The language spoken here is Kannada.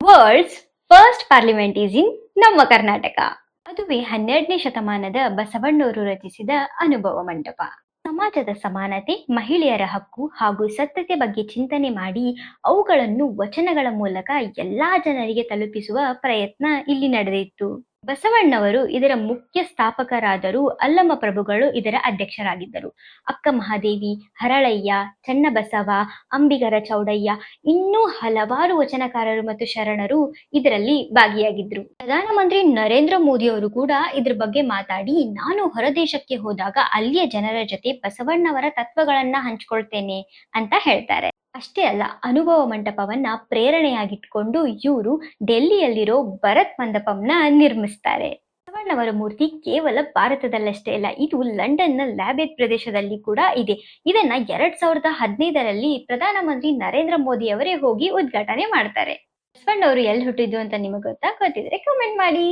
World's first parliament is in ನಮ್ಮ ಕರ್ನಾಟಕ. ಅದುವೇ 12ನೇ ಶತಮಾನದ ಬಸವಣ್ಣವರು ರಚಿಸಿದ ಅನುಭವ ಮಂಟಪ. ಸಮಾಜದ ಸಮಾನತೆ, ಮಹಿಳೆಯರ ಹಕ್ಕು ಹಾಗೂ ಸತ್ಯತೆ ಬಗ್ಗೆ ಚಿಂತನೆ ಮಾಡಿ ಅವುಗಳನ್ನು ವಚನಗಳ ಮೂಲಕ ಎಲ್ಲಾ ಜನರಿಗೆ ತಲುಪಿಸುವ ಪ್ರಯತ್ನ ಇಲ್ಲಿ ನಡೆದಿತ್ತು. ಬಸವಣ್ಣವರು ಇದರ ಮುಖ್ಯ ಸ್ಥಾಪಕರಾದರೂ ಅಲ್ಲಮ ಪ್ರಭುಗಳು ಇದರ ಅಧ್ಯಕ್ಷರಾಗಿದ್ದರು. ಅಕ್ಕ ಮಹಾದೇವಿ, ಹರಳಯ್ಯ, ಚನ್ನಬಸವ, ಅಂಬಿಗರ ಚೌಡಯ್ಯ ಇನ್ನೂ ಹಲವಾರು ವಚನಕಾರರು ಮತ್ತು ಶರಣರು ಇದರಲ್ಲಿ ಭಾಗಿಯಾಗಿದ್ರು. ಪ್ರಧಾನಮಂತ್ರಿ ನರೇಂದ್ರ ಮೋದಿ ಅವರು ಕೂಡ ಇದ್ರ ಬಗ್ಗೆ ಮಾತಾಡಿ, ನಾನು ಹೊರದೇಶಕ್ಕೆ ಹೋದಾಗ ಅಲ್ಲಿಯ ಜನರ ಜೊತೆ ಬಸವಣ್ಣವರ ತತ್ವಗಳನ್ನ ಹಂಚ್ಕೊಳ್ತೇನೆ ಅಂತ ಹೇಳ್ತಾರೆ. ಅಷ್ಟೇ ಅಲ್ಲ, ಅನುಭವ ಮಂಟಪವನ್ನ ಪ್ರೇರಣೆಯಾಗಿಟ್ಕೊಂಡು ಇವರು ಡೆಲ್ಲಿಯಲ್ಲಿರೋ ಭರತ್ ಮಂಟಪಂನ ನಿರ್ಮಿಸ್ತಾರೆ. ಬಸವಣ್ಣವರ ಮೂರ್ತಿ ಕೇವಲ ಭಾರತದಲ್ಲಷ್ಟೇ ಅಲ್ಲ, ಇದು ಲಂಡನ್ನ ಲ್ಯಾಬೆತ್ ಪ್ರದೇಶದಲ್ಲಿ ಕೂಡ ಇದೆ. ಇದನ್ನ 2015ರಲ್ಲಿ ಪ್ರಧಾನಮಂತ್ರಿ ನರೇಂದ್ರ ಮೋದಿ ಅವರೇ ಹೋಗಿ ಉದ್ಘಾಟನೆ ಮಾಡ್ತಾರೆ. ಬಸವಣ್ಣವರು ಎಲ್ಲಿ ಹುಟ್ಟಿದ್ದು ಅಂತ ನಿಮಗೆ ಗೊತ್ತಿದ್ರೆ ಕಮೆಂಟ್ ಮಾಡಿ.